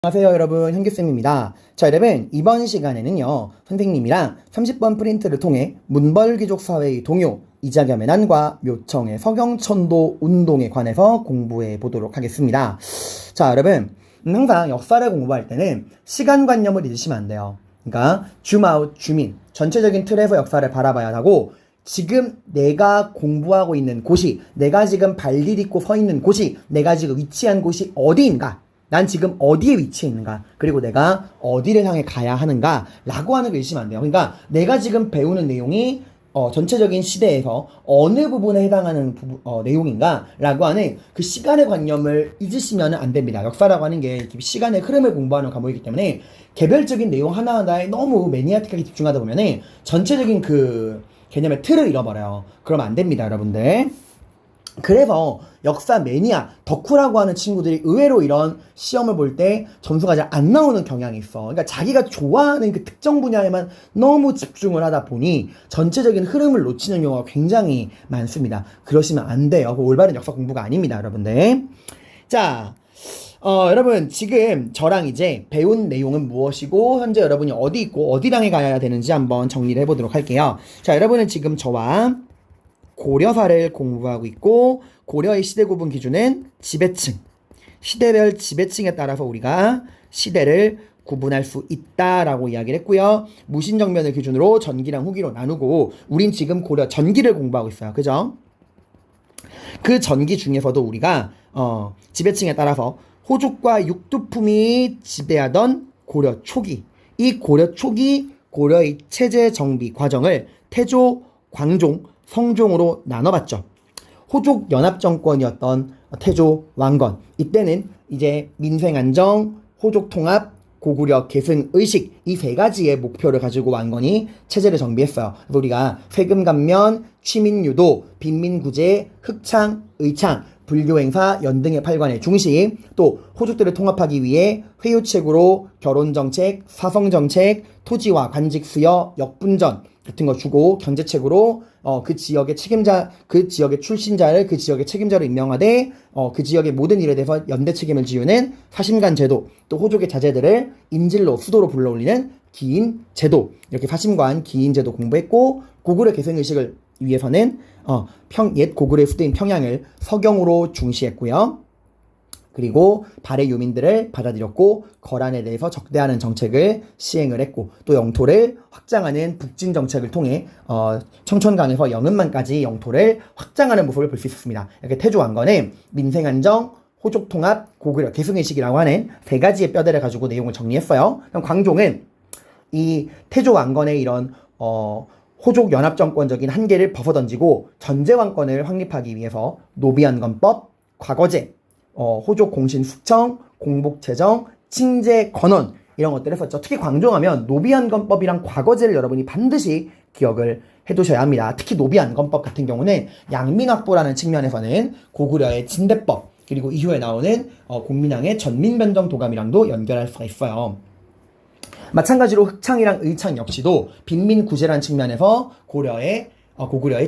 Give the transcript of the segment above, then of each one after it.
안녕하세요 여러분, 현규쌤입니다. 자 여러분, 이번 시간에는요 선생님이랑 30번 프린트를 통해 문벌귀족 사회의 동요, 이자겸의 난과 묘청의 서경천도 운동에 관해서 공부해 보도록 하겠습니다. 자 여러분, 항상 역사를 공부할 때는 시간관념을 잊으시면 안 돼요. 그러니까 줌아웃, 줌인, 전체적인 틀에서 역사를 바라봐야 하고, 지금 내가 공부하고 있는 곳이, 내가 지금 발디 딛고 서 있는 곳이, 내가 지금 위치한 곳이 어디인가, 난 지금 어디에 위치해 있는가, 그리고 내가 어디를 향해 가야 하는가 라고 하는 걸 잊으시면 안 돼요. 그러니까 내가 지금 배우는 내용이 전체적인 시대에서 어느 부분에 해당하는 내용인가 라고 하는 그 시간의 관념을 잊으시면 안 됩니다. 역사라고 하는 게 시간의 흐름을 공부하는 과목이기 때문에 개별적인 내용 하나하나에 너무 매니아틱하게 집중하다 보면 전체적인 그 개념의 틀을 잃어버려요. 그러면 안 됩니다 여러분들. 그래서 역사 매니아, 덕후라고 하는 친구들이 의외로 이런 시험을 볼 때 점수가 잘 안 나오는 경향이 있어. 그러니까 자기가 좋아하는 그 특정 분야에만 너무 집중을 하다 보니 전체적인 흐름을 놓치는 경우가 굉장히 많습니다. 그러시면 안 돼요. 그 올바른 역사 공부가 아닙니다 여러분들. 자, 여러분 지금 저랑 이제 배운 내용은 무엇이고 현재 여러분이 어디 있고 어디를 향해 가야 되는지 한번 정리를 해보도록 할게요. 자, 여러분은 지금 저와 고려사를 공부하고 있고, 고려의 시대 구분 기준은 지배층, 시대별 지배층에 따라서 우리가 시대를 구분할 수 있다라고 이야기를 했고요. 무신정면을 기준으로 전기랑 후기로 나누고, 우린 지금 고려 전기를 공부하고 있어요. 그죠? 그 전기 중에서도 우리가 지배층에 따라서 호족과 육두품이 지배하던 고려 초기, 이 고려 초기 고려의 체제 정비 과정을 태조, 광종, 성종으로 나눠봤죠. 호족 연합정권이었던 태조 왕건, 이때는 이제 민생안정, 호족 통합, 고구려 계승의식, 이 세 가지의 목표를 가지고 왕건이 체제를 정비했어요. 그래서 우리가 세금 감면, 취민유도, 빈민구제, 흑창, 의창, 불교행사, 연등의 팔관의 중심, 또 호족들을 통합하기 위해 회유책으로 결혼정책, 사성정책, 토지와 관직 수여, 역분전 같은 거 주고, 경제책으로 그 지역의 책임자, 그 지역의 출신자를 그 지역의 책임자로 임명하되 그 지역의 모든 일에 대해서 연대 책임을 지우는 사심관 제도, 또 호족의 자제들을 인질로 수도로 불러올리는 기인 제도, 이렇게 사심관 기인 제도 공부했고, 고구려 계승의식을 위해서는 옛 고구려의 수도인 평양을 서경으로 중시했고요. 그리고 발해 유민들을 받아들였고, 거란에 대해서 적대하는 정책을 시행을 했고, 또 영토를 확장하는 북진 정책을 통해 청천강에서 영은만까지 영토를 확장하는 모습을 볼 수 있었습니다. 이렇게 태조 왕건은 민생안정, 호족통합, 고구려 계승의식이라고 하는 세 가지의 뼈대를 가지고 내용을 정리했어요. 그럼 광종은 이 태조 왕건의 이런 호족 연합정권적인 한계를 벗어던지고 전제왕권을 확립하기 위해서 노비안건법, 과거제, 호족 공신 숙청, 공복제정, 칭제 건원, 이런 것들을 했었죠. 특히 광종하면 노비안건법이랑 과거제를 여러분이 반드시 기억을 해두셔야 합니다. 특히 노비안건법 같은 경우는 양민확보라는 측면에서는 고구려의 진대법, 그리고 이후에 나오는 공민왕의 전민변정도감이랑도 연결할 수가 있어요. 마찬가지로 흑창이랑 의창 역시도 빈민구제라는 측면에서 고구려의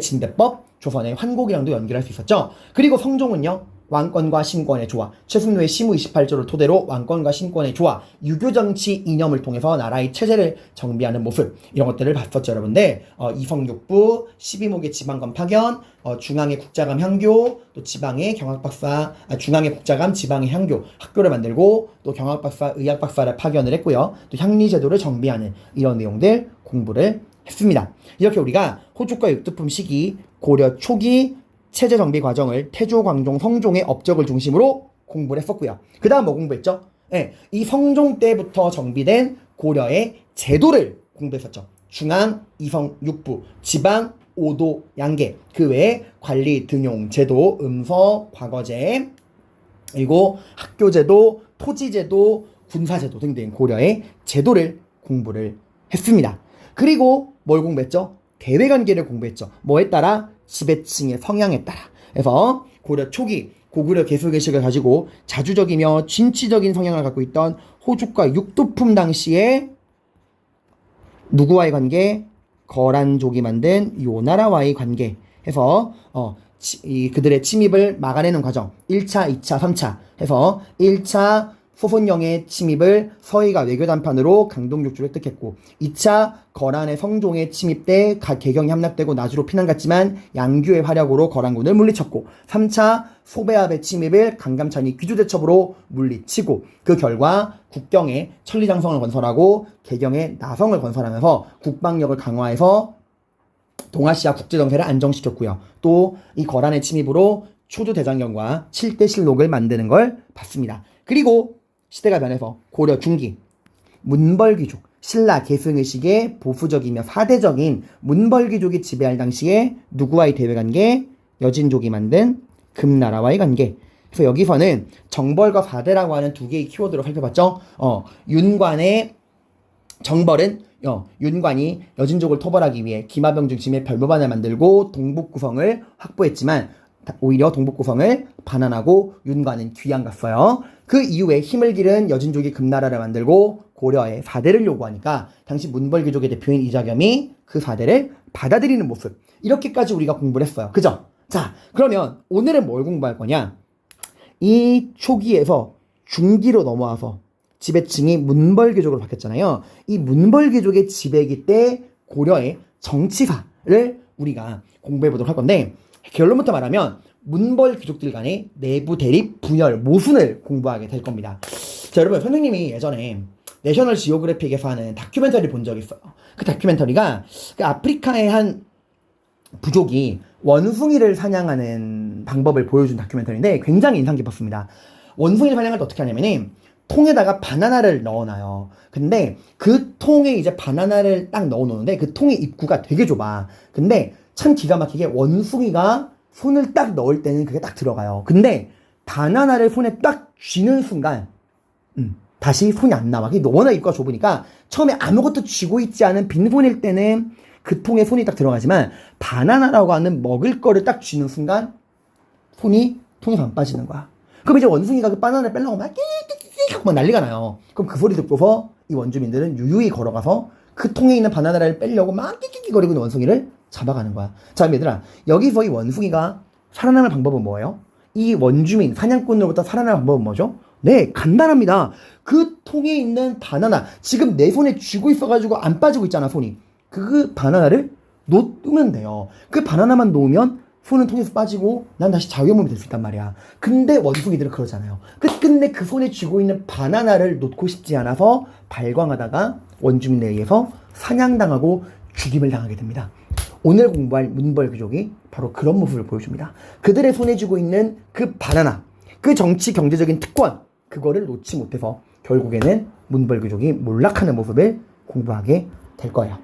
진대법, 조선의 환곡이랑도 연결할 수 있었죠. 그리고 성종은요, 왕권과 신권의 조화, 최순로의 시무 28조를 토대로 왕권과 신권의 조화, 유교정치 이념을 통해서 나라의 체제를 정비하는 모습, 이런 것들을 봤었죠 여러분들. 이성육부, 12목의 지방관 파견, 중앙의 국자감 향교, 또 지방의 중앙의 국자감 지방의 향교 학교를 만들고, 또 경학박사, 의학박사를 파견을 했고요. 또 향리제도를 정비하는 이런 내용들 공부를 했습니다. 이렇게 우리가 호족과 육두품 시기, 고려 초기 체제 정비 과정을 태조, 광종, 성종의 업적을 중심으로 공부를 했었고요. 그 다음 뭐 공부했죠? 이 성종 때부터 정비된 고려의 제도를 공부했었죠. 중앙, 이성, 육부, 지방, 오도, 양계, 그 외에 관리, 등용, 제도, 음서, 과거제, 그리고 학교제도, 토지제도, 군사제도 등등 고려의 제도를 공부를 했습니다. 그리고 뭘 공부했죠? 대외관계를 공부했죠. 뭐에 따라? 지배층의 성향에 따라. 그래서 고려 초기 고구려 계승의식을 가지고 자주적이며 진취적인 성향을 갖고 있던 호족과 육두품 당시에 누구와의 관계? 거란족이 만든 요나라와의 관계 해서 그들의 침입을 막아내는 과정, 1차, 2차, 3차 해서 1차 소손영의 침입을 서희가 외교단판으로 강동육주를 획득했고 2차 거란의 성종의 침입 때 개경이 함락되고 나주로 피난갔지만 양규의 활약으로 거란군을 물리쳤고 3차 소배압의 침입을 강감찬이 귀주대첩으로 물리치고 그 결과 국경에 천리장성을 건설하고 개경에 나성을 건설하면서 국방력을 강화해서 동아시아 국제정세를 안정시켰고요. 또 이 거란의 침입으로 초조대장경과 7대 실록을 만드는 걸 봤습니다. 그리고 시대가 변해서 고려 중기 문벌귀족 신라 계승의식의 보수적이며 사대적인 문벌귀족이 지배할 당시에 누구와의 대외관계? 여진족이 만든 금나라와의 관계. 그래서 여기서는 정벌과 사대라고 하는 두 개의 키워드로 살펴봤죠. 윤관의 정벌은 윤관이 여진족을 토벌하기 위해 기마병 중심의 별무반을 만들고 동북구성을 확보했지만 오히려 동북구성을 반환하고 윤관은 귀양 갔어요. 그 이후에 힘을 기른 여진족이 금나라를 만들고 고려에 사대를 요구하니까 당시 문벌귀족의 대표인 이자겸이 그 사대를 받아들이는 모습, 이렇게까지 우리가 공부를 했어요. 그죠? 자, 그러면 오늘은 뭘 공부할 거냐? 이 초기에서 중기로 넘어와서 지배층이 문벌귀족으로 바뀌었잖아요. 이 문벌귀족의 지배기 때 고려의 정치사를 우리가 공부해 보도록 할 건데, 결론부터 말하면 문벌귀족들 간의 내부 대립, 분열, 모순을 공부하게 될 겁니다. 자, 여러분, 선생님이 예전에 내셔널 지오그래픽에서 하는 다큐멘터리를 본 적이 있어요. 그 다큐멘터리가 그 아프리카의 한 부족이 원숭이를 사냥하는 방법을 보여준 다큐멘터리인데 굉장히 인상 깊었습니다. 원숭이를 사냥할 때 어떻게 하냐면은 통에다가 바나나를 넣어놔요. 근데 그 통에 이제 바나나를 딱 넣어놓는데 그 통의 입구가 되게 좁아. 근데 참 기가 막히게 원숭이가 손을 딱 넣을 때는 그게 딱 들어가요. 근데 바나나를 손에 딱 쥐는 순간 다시 손이 안 나와. 그게 워낙 입구가 좁으니까 처음에 아무것도 쥐고 있지 않은 빈손일 때는 그 통에 손이 딱 들어가지만 바나나라고 하는 먹을 거를 딱 쥐는 순간 손이 통에서 안 빠지는 거야. 그럼 이제 원숭이가 그 바나나를 빼려고 막 끼끼끼끼 하고 막 난리가 나요. 그럼 그 소리 듣고서 이 원주민들은 유유히 걸어가서 그 통에 있는 바나나를 빼려고 막 끼끼끼 거리고 있는 원숭이를 잡아가는 거야. 자, 얘들아, 여기서 이 원숭이가 살아남을 방법은 뭐예요? 이 원주민, 사냥꾼으로부터 살아남을 방법은 뭐죠? 네, 간단합니다. 그 통에 있는 바나나, 지금 내 손에 쥐고 있어가지고 안 빠지고 있잖아, 손이. 그 바나나를 놓으면 돼요. 그 바나나만 놓으면 손은 통에서 빠지고 난 다시 자유의 몸이 될 수 있단 말이야. 근데 원숭이들은 그러잖아요. 끝내 그 손에 쥐고 있는 바나나를 놓고 싶지 않아서 발광하다가 원주민에 의해서 사냥당하고 죽임을 당하게 됩니다. 오늘 공부할 문벌귀족이 바로 그런 모습을 보여줍니다. 그들의 손에 쥐고 있는 그 바나나, 그 정치 경제적인 특권, 그거를 놓지 못해서 결국에는 문벌귀족이 몰락하는 모습을 공부하게 될 거예요.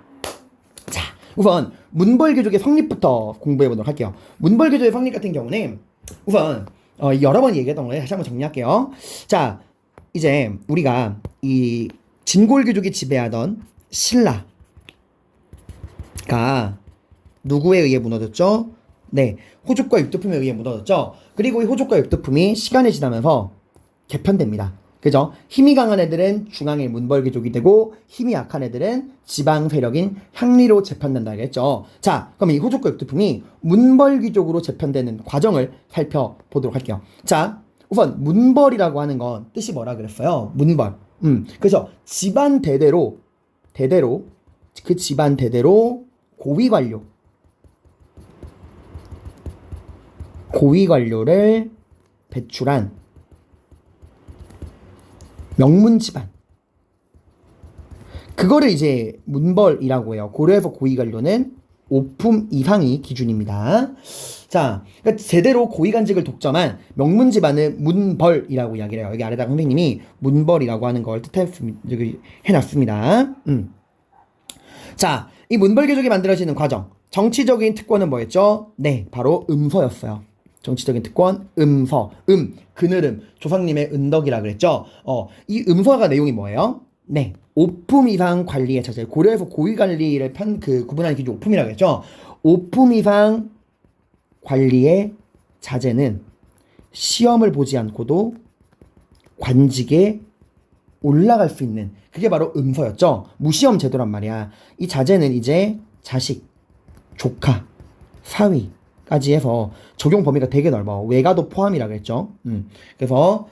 자, 우선 문벌귀족의 성립부터 공부해 보도록 할게요. 문벌귀족의 성립 같은 경우는 우선 여러 번 얘기했던 걸 다시 한번 정리할게요. 자, 이제 우리가 이 진골귀족이 지배하던 신라가 누구에 의해 무너졌죠? 네, 호족과 육두품에 의해 무너졌죠. 그리고 이 호족과 육두품이 시간이 지나면서 개편됩니다. 그죠? 힘이 강한 애들은 중앙의 문벌귀족이 되고 힘이 약한 애들은 지방 세력인 향리로 재편된다 하겠죠. 자, 그럼 이 호족과 육두품이 문벌귀족으로 재편되는 과정을 살펴보도록 할게요. 자, 우선 문벌이라고 하는 건 뜻이 뭐라 그랬어요? 문벌. 그래서 집안 대대로 그 집안 대대로 고위관료를 배출한 명문 집안. 그거를 이제 문벌이라고 해요. 고려에서 고위관료는 5품 이상이 기준입니다. 자, 그러니까 제대로 고위관직을 독점한 명문 집안은 문벌이라고 이야기를 해요. 여기 아래다가 선생님이 문벌이라고 하는 걸 해놨습니다. 자, 이 문벌귀족이 만들어지는 과정, 정치적인 특권은 뭐였죠? 네, 바로 음서였어요. 정치적인 특권, 음서, 그늘음, 조상님의 은덕이라 그랬죠? 이 음서가 내용이 뭐예요? 네, 5품 이상 관리의 자제. 고려에서 고위 관리를 구분하는 기준 5품이라고 했죠? 5품 이상 관리의 자제는 시험을 보지 않고도 관직에 올라갈 수 있는, 그게 바로 음서였죠? 무시험 제도란 말이야. 이 자제는 이제 자식, 조카, 사위까지 해서 적용 범위가 되게 넓어. 외가도 포함이라고 했죠. 그래서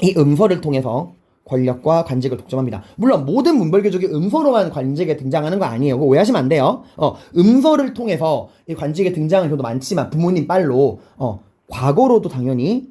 이 음서를 통해서 권력과 관직을 독점합니다. 물론 모든 문벌귀족이 음서로만 관직에 등장하는 거 아니에요. 그거 오해하시면 안 돼요. 음서를 통해서 이 관직에 등장하는 경우도 많지만 부모님 빨로 과거로도 당연히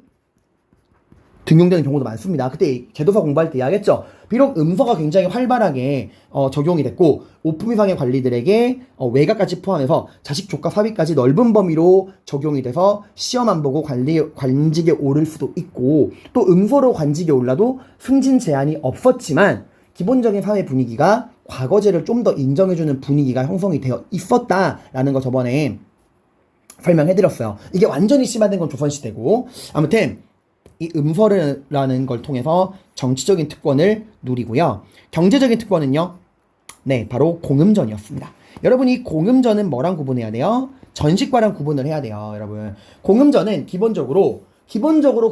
등용되는 경우도 많습니다. 그때 제도사 공부할 때 이야기했죠. 비록 음서가 굉장히 활발하게 적용이 됐고 오품 이상의 관리들에게 외가까지 포함해서 자식, 조카, 사위까지 넓은 범위로 적용이 돼서 시험 안 보고 관직에 오를 수도 있고 또 음서로 관직에 올라도 승진 제한이 없었지만 기본적인 사회 분위기가 과거제를 좀 더 인정해주는 분위기가 형성이 되어 있었다라는 거 저번에 설명해드렸어요. 이게 완전히 심화된 건 조선시대고 아무튼 이 음서라는 걸 통해서 정치적인 특권을 누리고요. 경제적인 특권은요. 네, 바로 공음전이었습니다. 여러분 이 공음전은 뭐랑 구분해야 돼요? 전식과랑 구분을 해야 돼요. 여러분 공음전은 기본적으로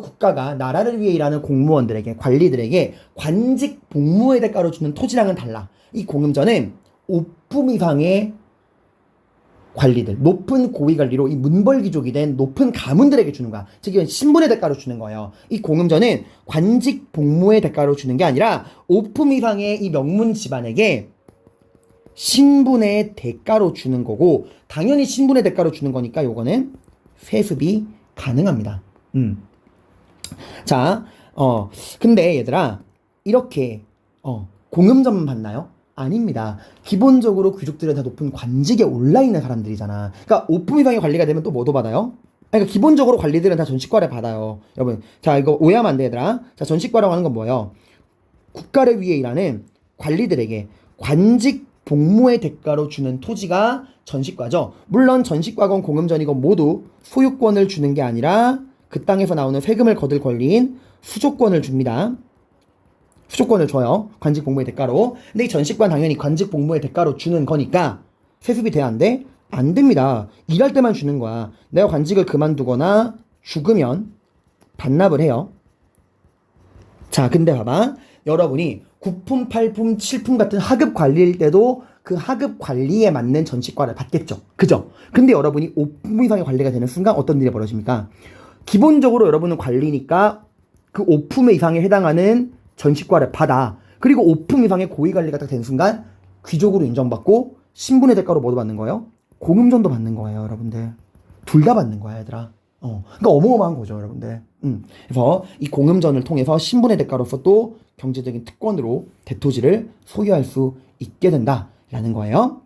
국가가 나라를 위해 일하는 공무원들에게 관리들에게 관직 복무의 대가로 주는 토지랑은 달라. 이 공음전은 오품 이상의 관리들, 높은 고위 관리로 이 문벌귀족이 된 높은 가문들에게 주는 거야. 즉 이건 신분의 대가로 주는 거예요. 이 공음전은 관직 복무의 대가로 주는 게 아니라 오품 이상의 이 명문 집안에게 신분의 대가로 주는 거고 당연히 신분의 대가로 주는 거니까 요거는 세습이 가능합니다. 자, 근데 얘들아 이렇게 공음전만 받나요? 아닙니다. 기본적으로 귀족들은 다 높은 관직에 올라있는 사람들이잖아. 그러니까 오품 이상의 관리가 되면 또 뭐도 받아요? 그러니까 기본적으로 관리들은 다 전식과를 받아요. 여러분, 자 이거 오해하면 안 돼 얘들아. 자 전식과라고 하는 건 뭐예요? 국가를 위해 일하는 관리들에게 관직 복무의 대가로 주는 토지가 전식과죠. 물론 전식과건 공음전이건 모두 소유권을 주는 게 아니라 그 땅에서 나오는 세금을 거둘 권리인 수조권을 줍니다. 수조권을 줘요. 관직 복무의 대가로. 근데 이 전식과는 당연히 관직 복무의 대가로 주는 거니까 세습이 돼야 안 돼? 안 됩니다. 일할 때만 주는 거야. 내가 관직을 그만두거나 죽으면 반납을 해요. 자, 근데 봐봐. 여러분이 9품, 8품, 7품 같은 하급 관리일 때도 그 하급 관리에 맞는 전식과를 받겠죠. 그죠? 근데 여러분이 5품 이상의 관리가 되는 순간 어떤 일이 벌어집니까? 기본적으로 여러분은 관리니까 그 5품 이상에 해당하는 전식과를 받아. 그리고 5품 이상의 고위 관리가 딱 된 순간 귀족으로 인정받고 신분의 대가로 뭐도 받는 거예요? 공음전도 받는 거예요, 여러분들. 둘 다 받는 거야, 얘들아. 그러니까 어마어마한 거죠, 여러분들. 그래서 이 공음전을 통해서 신분의 대가로서 또 경제적인 특권으로 대토지를 소유할 수 있게 된다라는 거예요.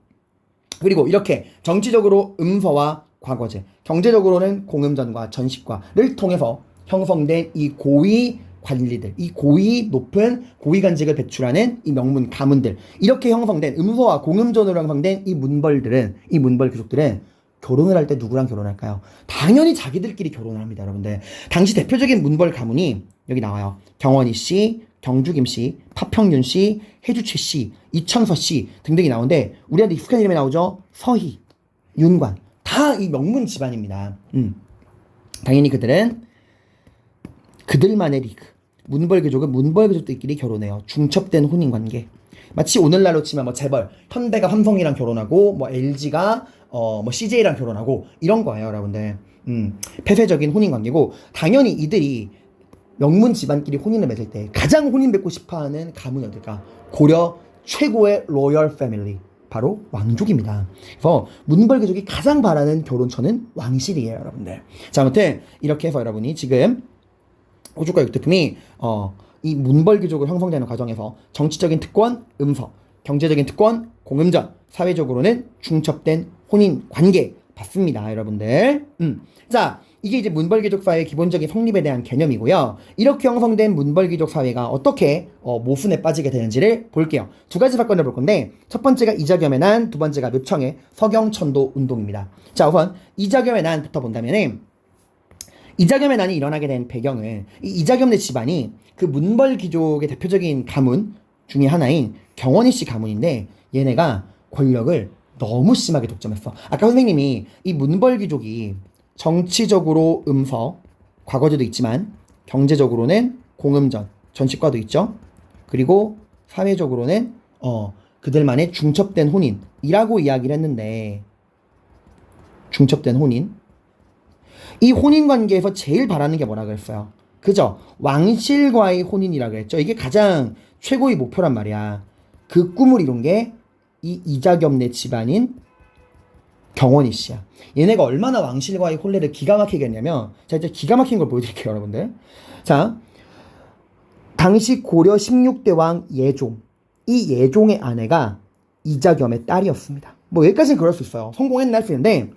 그리고 이렇게 정치적으로 음서와 과거제, 경제적으로는 공음전과 전식과를 통해서 형성된 이 고위 관리들, 이 높은 고위관직을 배출하는 이 명문 가문들, 이렇게 형성된 음서와 공음전으로 형성된 이 문벌 귀족들은 결혼을 할 때 누구랑 결혼할까요? 당연히 자기들끼리 결혼을 합니다, 여러분들. 당시 대표적인 문벌 가문이 여기 나와요. 경원희 씨, 경주김 씨, 파평윤 씨, 해주최 씨, 이천서 씨 등등이 나오는데 우리한테 익숙한 이름이 나오죠? 서희, 윤관, 다 이 명문 집안입니다. 당연히 그들만의 리그. 문벌귀족은 문벌귀족들끼리 결혼해요. 중첩된 혼인관계. 마치 오늘날로 치면 뭐 재벌, 현대가 삼성이랑 결혼하고 뭐 LG가 뭐 CJ랑 결혼하고 이런 거예요, 여러분들. 폐쇄적인 혼인관계고 당연히 이들이 명문 집안끼리 혼인을 맺을 때 가장 혼인 맺고 싶어하는 가문이 어딜까? 고려 최고의 로열 패밀리. 바로 왕족입니다. 그래서 문벌귀족이 가장 바라는 결혼처는 왕실이에요, 여러분들. 자, 아무튼 이렇게 해서 여러분이 지금 호주과 육대품이 이 문벌귀족으로 형성되는 과정에서 정치적인 특권, 음서, 경제적인 특권, 공음전, 사회적으로는 중첩된 혼인 관계 받습니다, 여러분들. 자, 이게 이제 문벌귀족 사회의 기본적인 성립에 대한 개념이고요. 이렇게 형성된 문벌귀족 사회가 어떻게 모순에 빠지게 되는지를 볼게요. 두 가지 사건을 볼 건데 첫 번째가 이자겸의 난, 두 번째가 묘청의 서경천도 운동입니다. 자, 우선 이자겸의 난부터 본다면은 이자겸의 난이 일어나게 된 배경은 이 이자겸네 집안이 그 문벌귀족의 대표적인 가문 중에 하나인 경원희 씨 가문인데 얘네가 권력을 너무 심하게 독점했어. 아까 선생님이 이 문벌귀족이 정치적으로 음서, 과거제도 있지만 경제적으로는 공음전, 전식과도 있죠. 그리고 사회적으로는 그들만의 중첩된 혼인이라고 이야기를 했는데 중첩된 혼인 이 혼인관계에서 제일 바라는 게 뭐라 그랬어요? 그죠? 왕실과의 혼인이라 그랬죠. 이게 가장 최고의 목표란 말이야. 그 꿈을 이룬 게 이 이자겸네 집안인 경원이 씨야. 얘네가 얼마나 왕실과의 혼례를 기가 막히게 했냐면, 자, 이제 기가 막힌 걸 보여드릴게요, 여러분들. 자, 당시 고려 16대 왕 예종. 이 예종의 아내가 이자겸의 딸이었습니다. 뭐 여기까지는 그럴 수 있어요. 성공했나 할 수 있는데,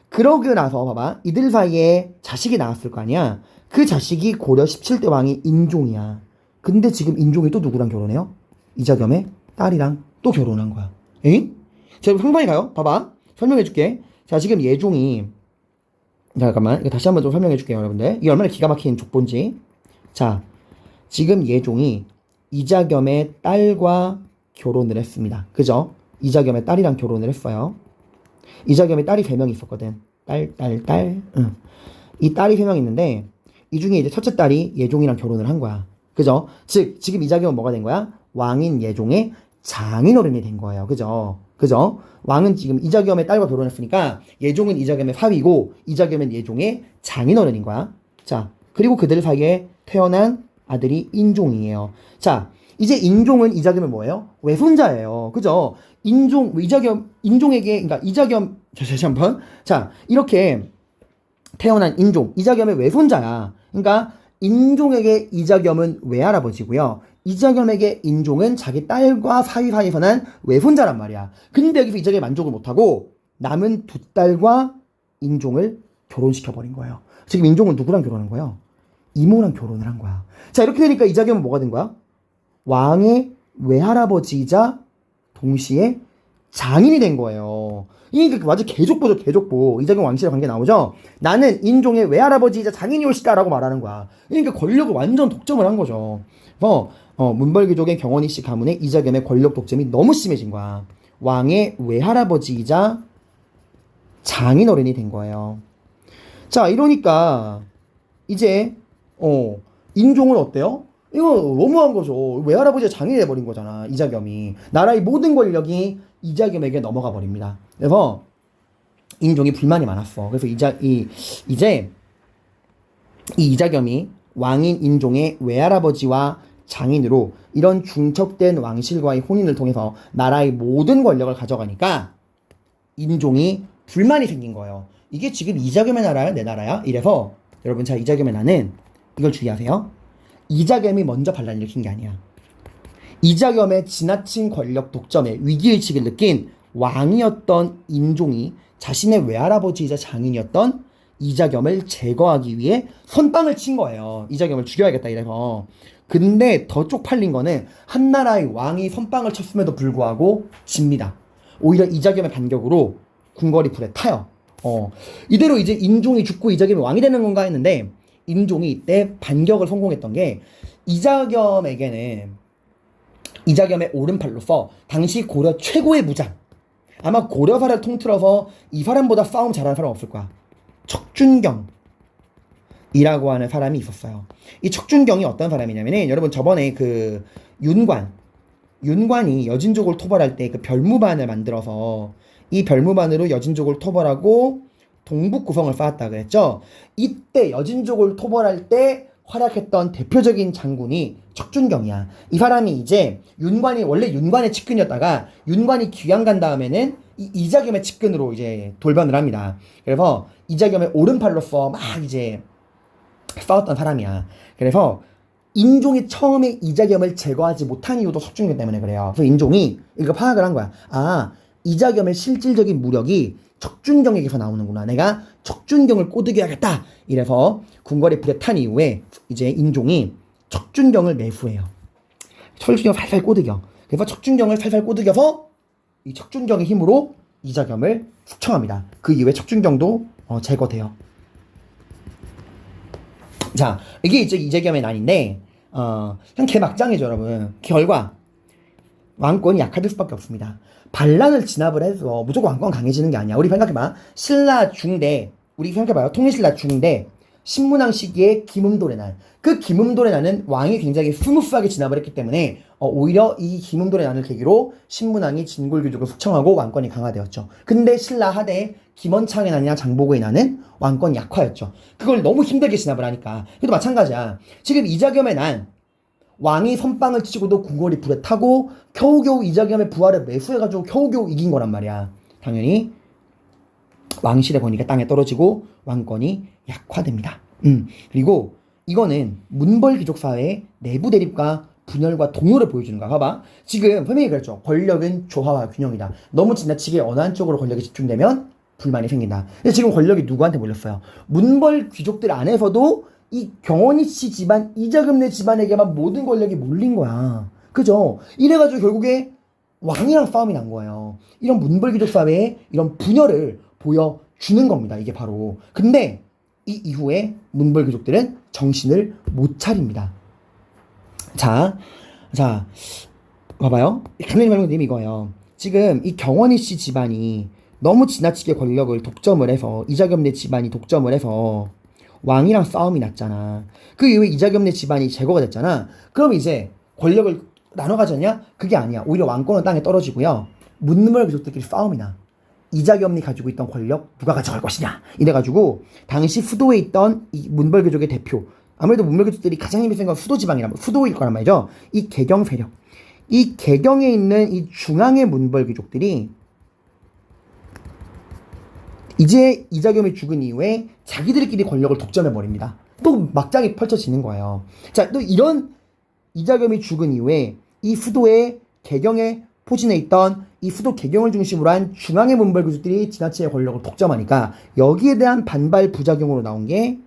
그러고 나서 봐봐. 이들 사이에 자식이 나왔을 거 아니야. 그 자식이 고려 17대 왕이 인종이야. 근데 지금 인종이 또 누구랑 결혼해요? 이자겸의 딸이랑 또 결혼한 거야. 에잉? 자, 상방에 가요. 봐봐. 설명해줄게. 자, 지금 예종이, 잠깐만, 이거 다시 한번 좀 설명해줄게요, 여러분들. 이게 얼마나 기가 막힌 족본지. 자, 지금 예종이 이자겸의 딸과 결혼을 했습니다. 그죠? 이자겸의 딸이랑 결혼을 했어요. 이자겸의 딸이 3명 있었거든. 딸. 응. 이 딸이 3명 있는데, 이 중에 이제 첫째 딸이 예종이랑 결혼을 한 거야. 그죠? 즉, 지금 이자겸은 뭐가 된 거야? 왕인 예종의 장인어른이 된 거예요. 그죠? 왕은 지금 이자겸의 딸과 결혼했으니까 예종은 이자겸의 사위고 이자겸은 예종의 장인어른인 거야. 자, 그리고 그들 사이에 태어난 아들이 인종이에요. 자, 이제 인종은 이자겸은 뭐예요? 외손자예요. 그죠? 인종에게, 그러니까 이자겸, 다시 한번. 자, 이렇게 태어난 인종, 이자겸의 외손자야. 그러니까 인종에게 이자겸은 외할아버지고요. 이자겸에게 인종은 자기 딸과 사이에서 난 외손자란 말이야. 근데 여기서 이자겸이 만족을 못하고 남은 2딸과 인종을 결혼시켜버린 거예요. 지금 인종은 누구랑 결혼한 거예요? 이모랑 결혼을 한 거야. 자, 이렇게 되니까 이자겸은 뭐가 된 거야? 왕의 외할아버지이자 동시에 장인이 된 거예요. 이게 완전 개족보죠, 개족보. 이자겸 왕실의 관계 나오죠? 나는 인종의 외할아버지이자 장인이 올시다라고 말하는 거야. 그러니까 권력을 완전 독점을 한 거죠. 문벌귀족의 경원이 씨 가문에 이자겸의 권력 독점이 너무 심해진 거야. 왕의 외할아버지이자 장인어른이 된 거예요. 자, 이러니까 이제 인종은 어때요? 이거 너무한 거죠. 외할아버지가 장인이 돼버린 거잖아. 이자겸이. 나라의 모든 권력이 이자겸에게 넘어가 버립니다. 그래서 인종이 불만이 많았어. 그래서 이제 이 이자겸이 왕인 인종의 외할아버지와 장인으로 이런 중첩된 왕실과의 혼인을 통해서 나라의 모든 권력을 가져가니까 인종이 불만이 생긴 거예요. 이게 지금 이자겸의 나라야, 내 나라야? 이래서 여러분, 자, 이자겸의 나는 이걸 주의하세요. 이자겸이 먼저 반란을 일으킨 게 아니야. 이자겸의 지나친 권력 독점에 위기의식을 느낀 왕이었던 인종이 자신의 외할아버지이자 장인이었던 이자겸을 제거하기 위해 선빵을 친 거예요. 이자겸을 죽여야겠다 이래서. 근데 더 쪽팔린 거는 한나라의 왕이 선빵을 쳤음에도 불구하고 집니다. 오히려 이자겸의 반격으로 궁궐이 불에 타요. 이대로 이제 인종이 죽고 이자겸이 왕이 되는 건가 했는데 인종이 이때 반격을 성공했던 게 이자겸에게는 이자겸의 오른팔로서 당시 고려 최고의 무장, 아마 고려사를 통틀어서 이 사람보다 싸움 잘하는 사람 없을 거야. 척준경이라고 하는 사람이 있었어요. 이 척준경이 어떤 사람이냐면은 여러분 저번에 그 윤관이 여진족을 토벌할 때 그 별무반을 만들어서 이 별무반으로 여진족을 토벌하고 동북 구성을 쌓았다 그랬죠. 이때 여진족을 토벌할 때 활약했던 대표적인 장군이 척준경이야. 이 사람이 이제 원래 윤관의 측근이었다가 윤관이 귀양 간 다음에는 이자겸의 측근으로 이제 돌변을 합니다. 그래서 이자겸의 오른팔로서 막 이제 싸웠던 사람이야. 그래서 인종이 처음에 이자겸을 제거하지 못한 이유도 척준경 때문에 그래요. 그래서 인종이 이거 파악을 한 거야. 아, 이자겸의 실질적인 무력이 척준경에게서 나오는구나. 내가 척준경을 꼬드겨야겠다. 이래서 궁궐이 불에 탄 이후에 이제 인종이 척준경을 매수해요. 척준경을 살살 꼬드겨. 그래서 척준경을 살살 꼬드겨서 이 척준경의 힘으로 이자겸을 숙청합니다. 그 이후에 척준경도 제거돼요. 자, 이게 이제 이자겸의 난인데 그냥 개막장이죠, 여러분. 결과 왕권이 약화될 수밖에 없습니다. 반란을 진압을 해서 무조건 왕권 강해지는 게 아니야. 우리 생각해봐. 신라 중대, 우리 생각해봐요. 통일신라 중대, 신문왕 시기의 김음돌의 날. 그 김음돌의 날은 왕이 굉장히 스무스하게 진압을 했기 때문에 오히려 이 김음돌의 날을 계기로 신문왕이 진골귀족을 숙청하고 왕권이 강화되었죠. 근데 신라 하대 김원창의 난이나 장보고의 난은 왕권이 약화였죠. 그걸 너무 힘들게 진압을 하니까. 그래도 마찬가지야. 지금 이자겸의 난 왕이 선빵을 치고도 궁궐이 불에 타고 겨우겨우 이자겸의 부하를 매수해가지고 겨우겨우 이긴 거란 말이야. 당연히 왕실의 권위가 땅에 떨어지고 왕권이 약화됩니다. 그리고 이거는 문벌 귀족 사회의 내부 대립과 분열과 동요를 보여주는 거야. 봐봐. 지금 선생님이 그랬죠. 권력은 조화와 균형이다. 너무 지나치게 어느 한쪽으로 권력이 집중되면 불만이 생긴다. 근데 지금 권력이 누구한테 몰렸어요? 문벌 귀족들 안에서도 이 경원이 씨 집안, 이자금네 집안에게만 모든 권력이 몰린 거야. 그죠? 이래가지고 결국에 왕이랑 싸움이 난 거예요. 이런 문벌 귀족 사회의 이런 분열을 보여주는 겁니다. 이게 바로. 근데 이 이후에 문벌 귀족들은 정신을 못 차립니다. 자, 봐봐요. 강렬히 설명드리면 이거예요. 지금 이 경원이 씨 집안이 너무 지나치게 권력을 독점을 해서 이자겸네 집안이 독점을 해서 왕이랑 싸움이 났잖아. 그 이후에 이자겸네 집안이 제거가 됐잖아. 그럼 이제 권력을 나눠 가졌냐? 그게 아니야. 오히려 왕권은 땅에 떨어지고요. 문벌 귀족들끼리 싸움이 나. 이자겸이 가지고 있던 권력 누가 가져갈 것이냐 이래가지고 당시 수도에 있던 이 문벌 귀족의 대표, 아무래도 문벌 귀족들이 가장 힘이 센 건 수도 지방이란 수도일 거란 말이죠. 이 개경 세력, 이 개경에 있는 이 중앙의 문벌 귀족들이 이제 이자겸이 죽은 이후에 자기들끼리 권력을 독점해 버립니다. 또 막장이 펼쳐지는 거예요. 자, 또 이런 이자겸이 죽은 이후에 이 수도의 개경에 포진해 있던 이 수도 개경을 중심으로 한 중앙의 문벌 귀족들이 지나치게 권력을 독점하니까 여기에 대한 반발 부작용으로 나온 게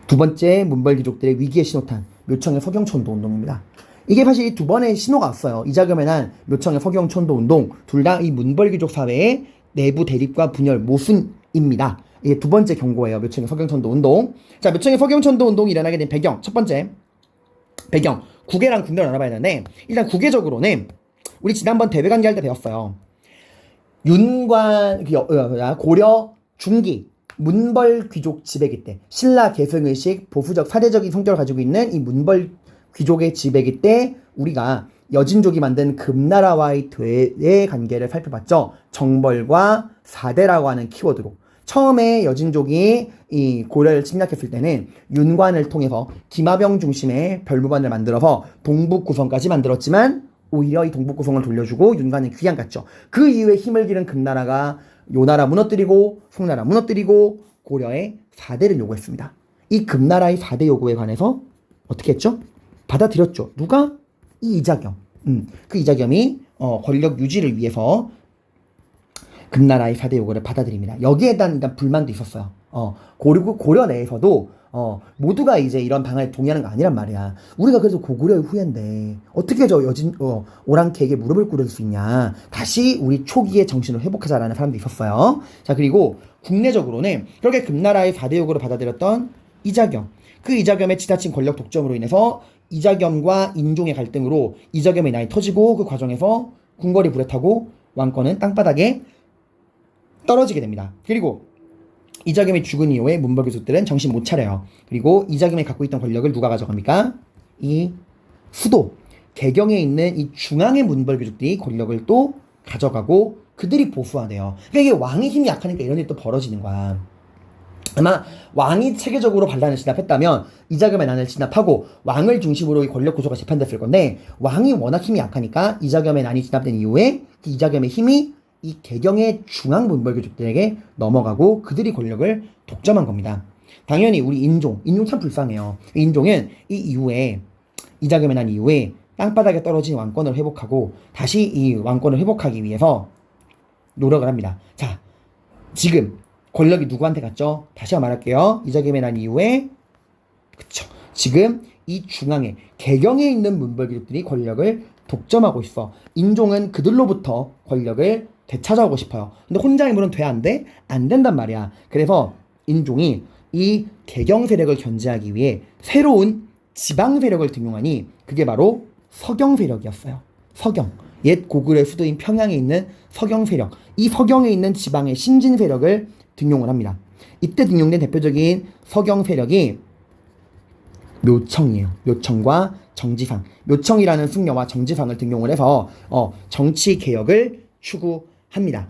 두 번째 문벌 귀족들의 위기의 신호탄, 묘청의 서경천도 운동입니다. 이게 사실 이 두 번의 신호가 왔어요. 이자겸에 난 묘청의 서경천도 운동, 둘 다 이 문벌 귀족 사회의 내부 대립과 분열 모순입니다. 이게 두 번째 경고예요. 묘청의 서경천도 운동. 자, 묘청의 서경천도 운동이 일어나게 된 배경, 첫 번째 배경, 국외랑 국내를 알아봐야 되는데 일단 국외적으로는 우리 지난번 대외관계 할 때 배웠어요. 윤관 고려 중기 문벌 귀족 지배기 때 신라 계승의식 보수적 사대적인 성격을 가지고 있는 이 문벌 귀족의 지배기 때 우리가 여진족이 만든 금나라와의 대외 관계를 살펴봤죠. 정벌과 사대라고 하는 키워드로. 처음에 여진족이 이 고려를 침략했을 때는 윤관을 통해서 김하병 중심의 별무반을 만들어서 동북 구성까지 만들었지만 오히려 이 동북 구성을 돌려주고 윤관은 귀양 갔죠. 그 이후에 힘을 기른 금나라가 요나라 무너뜨리고 송나라 무너뜨리고 고려의 4대를 요구했습니다. 이 금나라의 4대 요구에 관해서 어떻게 했죠? 받아들였죠. 누가? 이 이자겸. 그 이자겸이 권력 유지를 위해서 금나라의 4대 요구를 받아들입니다. 여기에 대한 일단 불만도 있었어요. 고려 내에서도 모두가 이제 이런 방안에 동의하는 거 아니란 말이야. 우리가 그래서 고구려의 후예인데 어떻게 저 오랑캐에게 무릎을 꿇을 수 있냐. 다시 우리 초기의 정신을 회복하자라는 사람도 있었어요. 자, 그리고 국내적으로는 그렇게 금나라의 4대 요구를 받아들였던 이자겸. 그 이자겸의 지나친 권력 독점으로 인해서 이자겸과 인종의 갈등으로 이자겸의 나이 터지고 그 과정에서 궁궐이 불에 타고 왕권은 땅바닥에 떨어지게 됩니다. 그리고 이자겸이 죽은 이후에 문벌 귀족들은 정신 못 차려요. 그리고 이자겸이 갖고 있던 권력을 누가 가져갑니까? 이 수도, 개경에 있는 이 중앙의 문벌 귀족들이 권력을 또 가져가고 그들이 보수화돼요. 그러니까 이게 왕의 힘이 약하니까 이런 일이 또 벌어지는 거야. 아마 왕이 체계적으로 반란을 진압했다면 이자겸의 난을 진압하고 왕을 중심으로 이 권력 구조가 재편됐을 건데 왕이 워낙 힘이 약하니까 이자겸의 난이 진압된 이후에 그 이자겸의 힘이 이 개경의 중앙 문벌 귀족들에게 넘어가고 그들이 권력을 독점한 겁니다. 당연히 우리 인종 참 불쌍해요. 인종은 이 이후에 이자겸의 난 이후에 땅바닥에 떨어진 왕권을 회복하고 다시 이 왕권을 회복하기 위해서 노력을 합니다. 자, 지금 권력이 누구한테 갔죠? 다시 한번 말할게요. 이자겸의 난 이후에 그쵸. 지금 이 중앙에 개경에 있는 문벌 귀족들이 권력을 독점하고 있어. 인종은 그들로부터 권력을 되찾아오고 싶어요. 근데 혼자 힘으로는 돼 안 돼? 안 된단 말이야. 그래서 인종이 이 개경 세력을 견제하기 위해 새로운 지방 세력을 등용하니 그게 바로 서경 세력이었어요. 서경. 옛 고구려의 수도인 평양에 있는 서경 세력. 이 서경에 있는 지방의 신진 세력을 등용을 합니다. 이때 등용된 대표적인 서경 세력이 묘청이에요. 묘청과 정지상. 묘청이라는 승려와 정지상을 등용을 해서 정치 개혁을 추구합니다.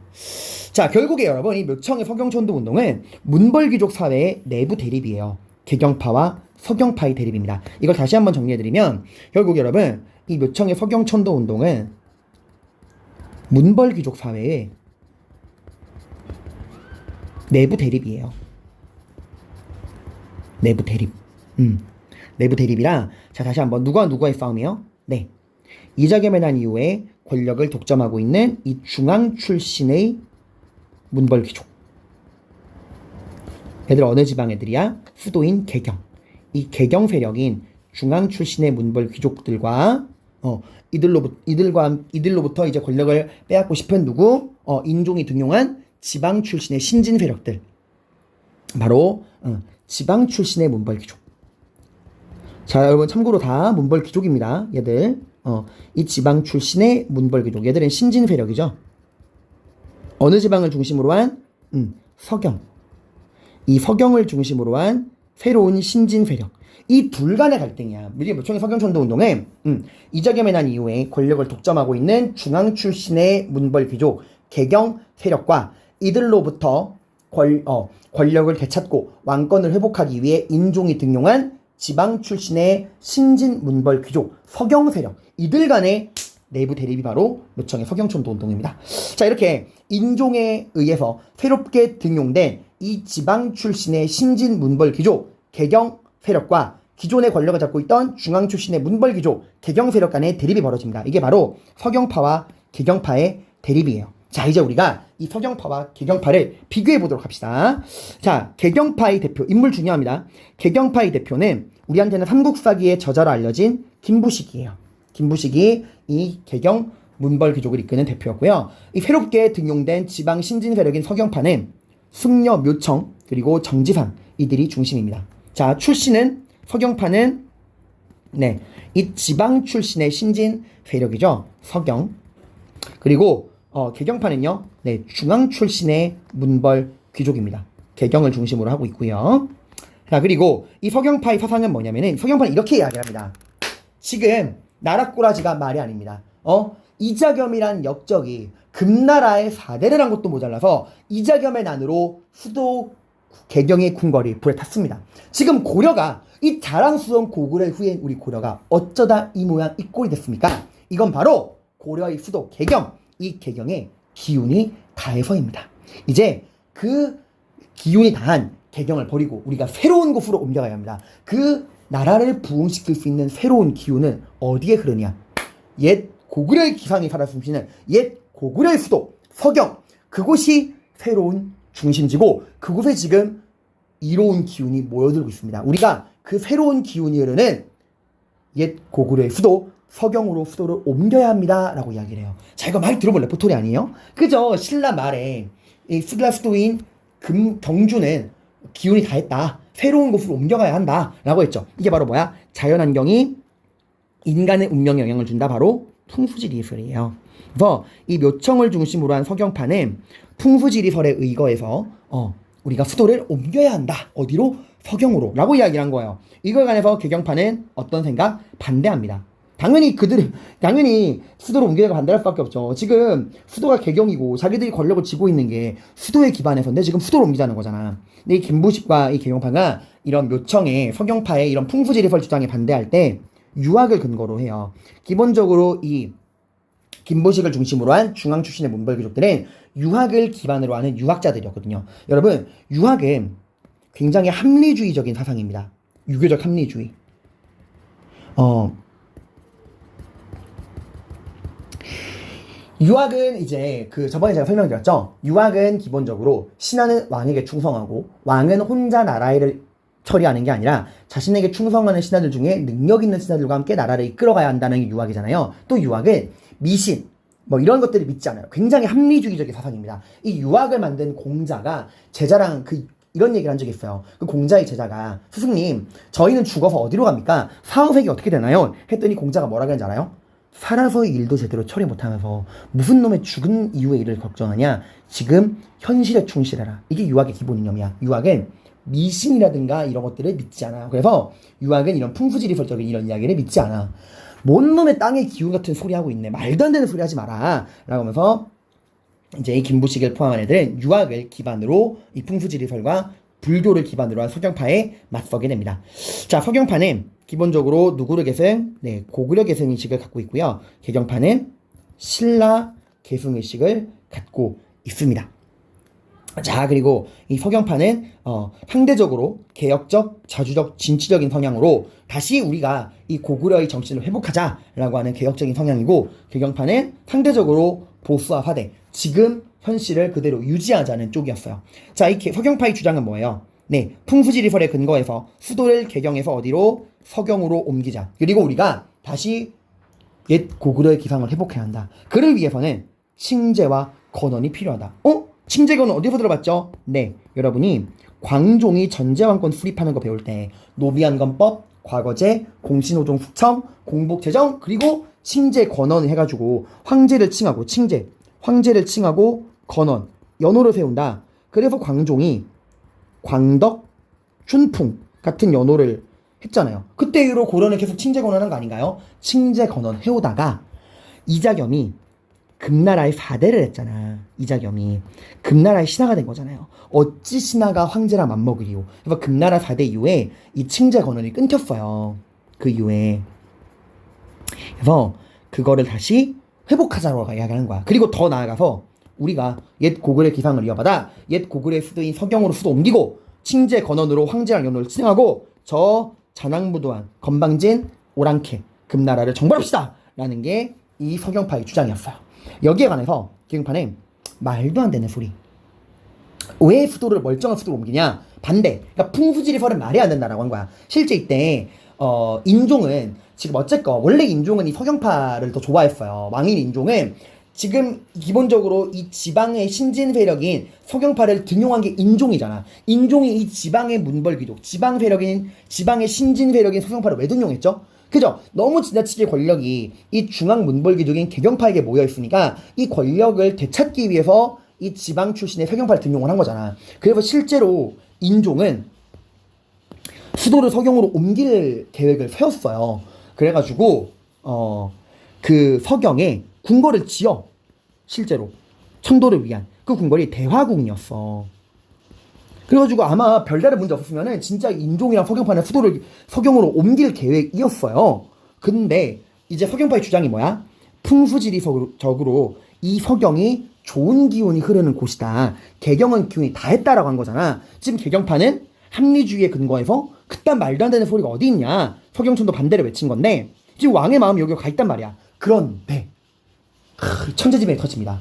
자, 결국에 여러분 이 묘청의 서경천도 운동은 문벌귀족 사회의 내부 대립이에요. 개경파와 서경파의 대립입니다. 이걸 다시 한번 정리해드리면 결국 여러분 이 묘청의 서경천도 운동은 문벌귀족 사회의 내부 대립이에요. 내부 대립. 내부 대립이라 자 다시 한번 누가 누구의 싸움이요? 네. 이자겸의 난 이후에 권력을 독점하고 있는 이 중앙 출신의 문벌귀족. 얘들 어느 지방 애들이야? 수도인 개경. 이 개경 세력인 중앙 출신의 문벌귀족들과 이들로부터 이제 권력을 빼앗고 싶은 누구? 인종이 등용한 지방 출신의 신진 세력들. 바로 지방 출신의 문벌귀족. 자, 여러분 참고로 다 문벌귀족입니다. 얘들 이 지방 출신의 문벌귀족. 얘들은 신진 세력이죠. 어느 지방을 중심으로 한 서경. 이 서경을 중심으로 한 새로운 신진 세력. 이 둘 간의 갈등이야. 우리 묘청의 서경천도 운동은 이자겸의 난 이후에 권력을 독점하고 있는 중앙 출신의 문벌귀족 개경 세력과 이들로부터 권력을 되찾고 왕권을 회복하기 위해 인종이 등용한 지방 출신의 신진 문벌 귀족 서경 세력, 이들 간의 내부 대립이 바로 묘청의 서경천도 운동입니다. 자, 이렇게 인종에 의해서 새롭게 등용된 이 지방 출신의 신진 문벌 귀족 개경 세력과 기존의 권력을 잡고 있던 중앙 출신의 문벌 귀족 개경 세력 간의 대립이 벌어집니다. 이게 바로 서경파와 개경파의 대립이에요. 자, 이제 우리가 이 서경파와 개경파를 비교해 보도록 합시다. 자, 개경파의 대표, 인물 중요합니다. 개경파의 대표는 우리한테는 삼국사기의 저자로 알려진 김부식이에요. 김부식이 이 개경 문벌 귀족을 이끄는 대표였고요. 이 새롭게 등용된 지방 신진 세력인 서경파는 승려 묘청 그리고 정지상 이들이 중심입니다. 자, 출신은 서경파는 이 지방 출신의 신진 세력이죠. 서경. 그리고 개경파는요, 중앙 출신의 문벌 귀족입니다. 개경을 중심으로 하고 있고요. 자, 그리고 이 서경파의 사상은 뭐냐면은, 서경파는 이렇게 이야기합니다. 지금 나라꼬라지가 말이 아닙니다. 이자겸이란 역적이 금나라의 4대를 한 것도 모자라서 이자겸의 난으로 수도 개경의 궁궐이 불에 탔습니다. 지금 고려가, 이 자랑스러운 고구려의 후예인 우리 고려가 어쩌다 이 모양 이 꼴이 됐습니까? 이건 바로 고려의 수도 개경, 이 개경의 기운이 다해서입니다. 이제 그 기운이 다한 개경을 버리고 우리가 새로운 곳으로 옮겨가야 합니다. 그 나라를 부흥시킬 수 있는 새로운 기운은 어디에 흐르냐? 옛 고구려의 기상이 살아 숨쉬는 옛 고구려의 수도 서경, 그곳이 새로운 중심지고 그곳에 지금 이로운 기운이 모여들고 있습니다. 우리가 그 새로운 기운이 흐르는 옛 고구려의 수도 서경으로 수도를 옮겨야 합니다 라고 이야기를 해요. 자, 이거 말 들어본 레포토리 아니에요? 그죠? 신라 말에 이 신라 수도인 경주는 기운이 다했다, 새로운 곳으로 옮겨가야 한다 라고 했죠. 이게 바로 뭐야? 자연환경이 인간의 운명에 영향을 준다. 바로 풍수지리설이에요. 그래서 이 묘청을 중심으로 한 서경파는 풍수지리설에 의거해서 우리가 수도를 옮겨야 한다. 어디로? 서경으로 라고 이야기를 한 거예요. 이걸 관해서 개경파는 어떤 생각? 반대합니다. 당연히 수도를 옮겨야 반대할 수밖에 없죠. 지금 수도가 개경이고 자기들이 권력을 쥐고 있는 게 수도에 기반해서인데 지금 수도를 옮기자는 거잖아. 근데 이 김부식과 이 개경파가 이런 묘청의 서경파의 이런 풍수지리설 주장에 반대할 때 유학을 근거로 해요. 기본적으로 이 김부식을 중심으로 한 중앙 출신의 문벌귀족들은 유학을 기반으로 하는 유학자들이었거든요. 여러분, 유학은 굉장히 합리주의적인 사상입니다. 유교적 합리주의. 유학은 이제 저번에 제가 설명드렸죠. 유학은 기본적으로 신하는 왕에게 충성하고 왕은 혼자 나라를 처리하는 게 아니라 자신에게 충성하는 신하들 중에 능력 있는 신하들과 함께 나라를 이끌어가야 한다는 게 유학이잖아요. 또 유학은 미신 이런 것들을 믿지 않아요. 굉장히 합리주의적인 사상입니다. 이 유학을 만든 공자가 제자랑 이런 얘기를 한 적이 있어요. 그 공자의 제자가, 스승님, 저희는 죽어서 어디로 갑니까? 사후세계 어떻게 되나요? 했더니 공자가 뭐라고 했는지 알아요? 살아서 일도 제대로 처리 못하면서 무슨 놈의 죽은 이후의 일을 걱정하냐. 지금 현실에 충실해라. 이게 유학의 기본 이념이야. 유학은 미신이라든가 이런 것들을 믿지 않아. 그래서 유학은 이런 풍수지리설적인 이런 이야기를 믿지 않아. 뭔 놈의 땅의 기운 같은 소리 하고 있네. 말도 안 되는 소리 하지 마라. 라고 하면서 이제 이 김부식을 포함한 애들은 유학을 기반으로 이 풍수지리설과 불교를 기반으로 한 서경파에 맞서게 됩니다. 자, 서경파는 기본적으로 누구를 계승? 네, 고구려 계승의식을 갖고 있고요. 개경파는 신라 계승의식을 갖고 있습니다. 자, 그리고 이 서경파는 상대적으로 개혁적, 자주적, 진취적인 성향으로 다시 우리가 이 고구려의 정신을 회복하자라고 하는 개혁적인 성향이고, 개경파는 상대적으로 보수화하되 지금 현실을 그대로 유지하자는 쪽이었어요. 자, 이 서경파의 주장은 뭐예요? 네, 풍수지리설에 근거해서 수도를 개경에서 어디로? 서경으로 옮기자. 그리고 우리가 다시 옛 고구려의 기상을 회복해야 한다. 그를 위해서는 칭제와 건원이 필요하다. 칭제 건원 어디서 들어봤죠? 네, 여러분이 광종이 전제왕권 수립하는 거 배울 때 노비안건법, 과거제, 공신호종 숙청, 공복제정, 그리고 칭제 건원 해가지고 황제를 칭하고 황제를 칭하고 건원, 연호를 세운다. 그래서 광종이 광덕, 춘풍 같은 연호를 했잖아요. 그때 이후로 고려는 계속 칭제 건원한 거 아닌가요? 칭제 건원 해오다가 이자겸이 금나라의 4대를 했잖아. 이자겸이 금나라의 신하가 된 거잖아요. 어찌 신하가 황제랑 맞먹으리요. 그래서 금나라 4대 이후에 이 칭제 건원이 끊겼어요. 그 이후에. 그래서 그거를 다시 회복하자고 이야기하는 거야. 그리고 더 나아가서 우리가 옛 고구려의 기상을 이어받아 옛 고구려의 수도인 서경으로 수도 옮기고 칭제 건원으로 황제랑 연호를 칭하고 저 잔왕무도한 건방진 오랑캐 금나라를 정벌합시다 라는 게 이 서경파의 주장이었어요. 여기에 관해서 개경파는 말도 안 되는 소리. 왜 수도를 멀쩡한 수도로 옮기냐? 반대. 그러니까 풍수지리설은 말이 안 된다라고 한 거야. 실제 이때 인종은 지금 어쨌건 원래 인종은 이 서경파를 더 좋아했어요. 왕인 인종은 지금 기본적으로 이 지방의 신진 세력인 서경파를 등용한 게 인종이잖아. 인종이 이 지방의 문벌귀족, 지방의 신진 세력인 서경파를 왜 등용했죠? 그죠? 너무 지나치게 권력이 이 중앙 문벌귀족인 개경파에게 모여있으니까 이 권력을 되찾기 위해서 이 지방 출신의 서경파를 등용을 한 거잖아. 그래서 실제로 인종은 수도를 서경으로 옮길 계획을 세웠어요. 그래가지고 그 서경에 궁궐을 지어. 실제로 천도를 위한 그 궁궐이 대화궁이었어. 그래가지고 아마 별다른 문제 없었으면은 진짜 인종이랑 서경파는 수도를 서경으로 옮길 계획이었어요. 근데 이제 서경파의 주장이 뭐야? 풍수지리적으로 이 서경이 좋은 기운이 흐르는 곳이다. 개경은 기운이 다 했다라고 한 거잖아. 지금 개경파는 합리주의에 근거해서 그딴 말도 안 되는 소리가 어디 있냐. 서경천도 반대를 외친 건데 지금 왕의 마음이 여기 가 있단 말이야. 그런데 천재지변이 터집니다.